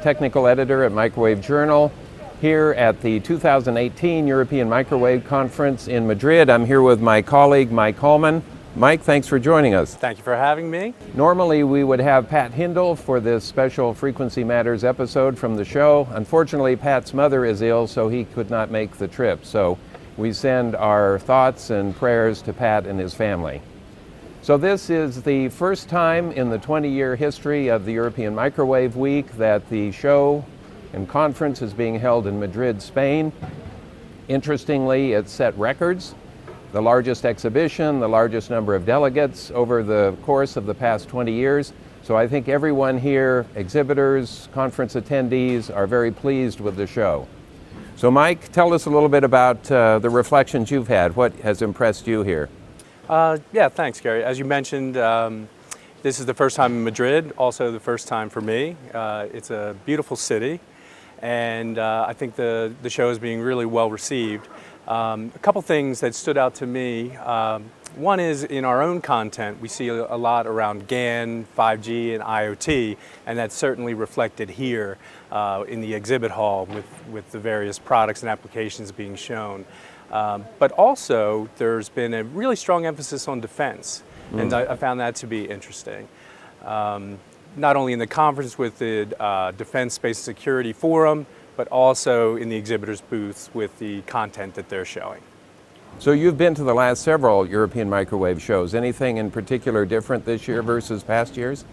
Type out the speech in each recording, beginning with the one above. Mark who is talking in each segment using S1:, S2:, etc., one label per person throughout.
S1: technical editor at Microwave Journal, here at the 2018 European Microwave Conference in Madrid. I'm here with my colleague, Mike Hallman. Mike, thanks for joining us.
S2: Thank you for having me.
S1: Normally we would have Pat Hindle for this special Frequency Matters episode from the show. Unfortunately, Pat's mother is ill, so he could not make the trip. So we send our thoughts and prayers to Pat and his family. So this is the first time in the 20-year history of the European Microwave Week that the show and conference is being held in Madrid, Spain. Interestingly, it set records. The largest exhibition, the largest number of delegates over the course of the past 20 years. So I think everyone here, exhibitors, conference attendees, are very pleased with the show. So Mike, tell us a little bit about the reflections you've had. What has impressed you here?
S2: Yeah, thanks, Gary. As you mentioned, this is the first time in Madrid, also the first time for me. It's a beautiful city, and I think the show is being really well received. A couple things that stood out to me. One is in our own content, we see a lot around GaN, 5G, and IoT, and that's certainly reflected here in the exhibit hall with the various products and applications being shown. But also, there's been a really strong emphasis on defense, and I found that to be interesting. Not only in the conference with the Defense Space Security Forum, but also in the exhibitors' booths with the content that they're showing.
S1: So you've been to the last several European microwave shows. Anything in particular different this year versus past years?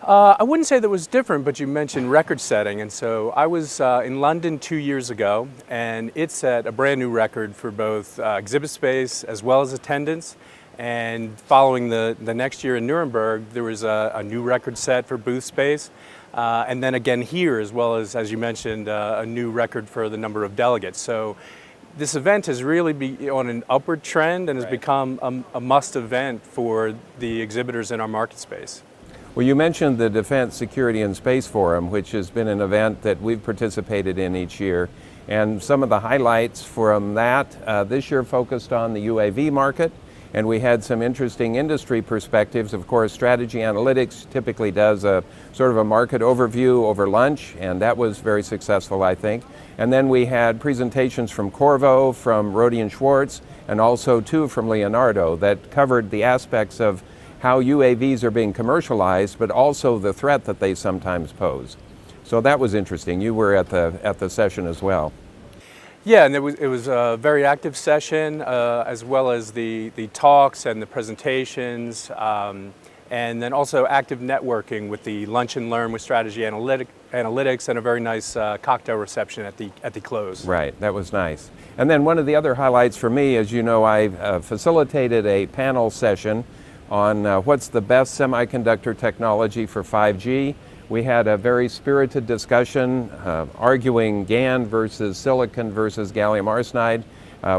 S2: I wouldn't say that was different, but you mentioned record setting, and so I was in London 2 years ago, and it set a brand new record for both exhibit space as well as attendance. And following the next year in Nuremberg, there was a new record set for booth space. And then again here, as well as you mentioned, a new record for the number of delegates. So this event has really been on an upward trend and has become a must event for the exhibitors in our market space.
S1: Well, you mentioned the Defense, Security, and Space Forum, which has been an event that we've participated in each year. And some of the highlights from that this year focused on the UAV market. And we had some interesting industry perspectives. Of course, Strategy Analytics typically does a sort of a market overview over lunch, and that was very successful, I think. And then we had presentations from Corvo, from Rohde & Schwarz, and also two from Leonardo that covered the aspects of how UAVs are being commercialized, but also the threat that they sometimes pose. So that was interesting. You were at the session as well.
S2: Yeah, and it was a very active session, as well as the talks and the presentations, and then also active networking with the Lunch and Learn with Strategy Analytics, and a very nice cocktail reception at the close.
S1: Right, that was nice. And then one of the other highlights for me, as you know, I facilitated a panel session on what's the best semiconductor technology for 5G. We had a very spirited discussion arguing GaN versus silicon versus gallium arsenide.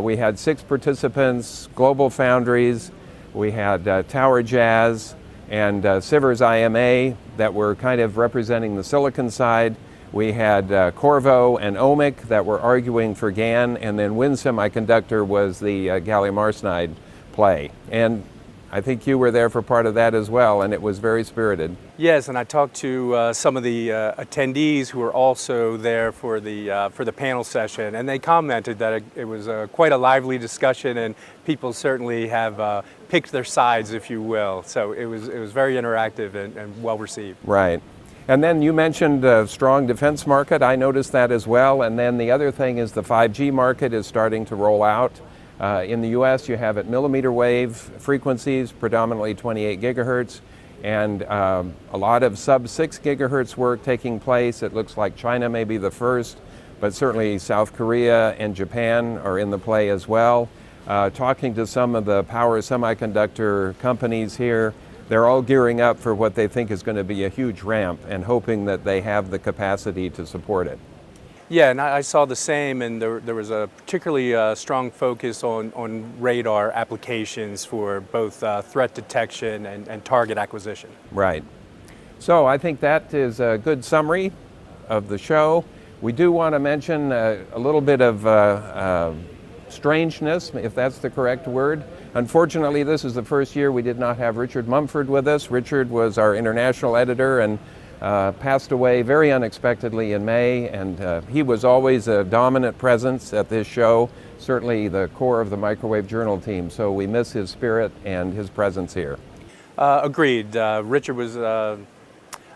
S1: We had 6 participants, Global Foundries, we had Tower Jazz and Sivers IMA that were kind of representing the silicon side. We had Corvo and OMIC that were arguing for GaN, and then Win Semiconductor was the gallium arsenide play. And I think you were there for part of that as well, and it was very spirited.
S2: Yes, and I talked to some of the attendees who were also there for the panel session, and they commented that it was quite a lively discussion, and people certainly have picked their sides, if you will. So it was very interactive and well received.
S1: Right. And then you mentioned a strong defense market. I noticed that as well. And then the other thing is the 5G market is starting to roll out. In the US, you have at millimeter wave frequencies, predominantly 28 gigahertz, and a lot of sub-6 gigahertz work taking place. It looks like China may be the first, but certainly South Korea and Japan are in the play as well. Talking to some of the power semiconductor companies here, they're all gearing up for what they think is going to be a huge ramp and hoping that they have the capacity to support it.
S2: Yeah, and I saw the same, and there was a particularly strong focus on radar applications for both threat detection and target acquisition.
S1: Right. So I think that is a good summary of the show. We do want to mention a little bit of strangeness, if that's the correct word. Unfortunately, this is the first year we did not have Richard Mumford with us. Richard was our international editor and passed away very unexpectedly in May, and he was always a dominant presence at this show, certainly the core of the Microwave Journal team, so we miss his spirit and his presence here.
S2: Agreed. Richard was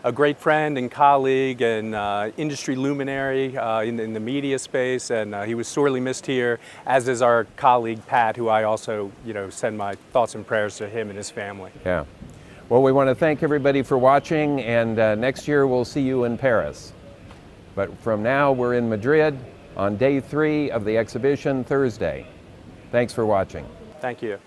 S2: a great friend and colleague and industry luminary in the media space, and he was sorely missed here, as is our colleague Pat, who I also send my thoughts and prayers to him and his family.
S1: Yeah. Well, we want to thank everybody for watching, and next year we'll see you in Paris. But from now, we're in Madrid on day 3 of the exhibition Thursday. Thanks for watching.
S2: Thank you.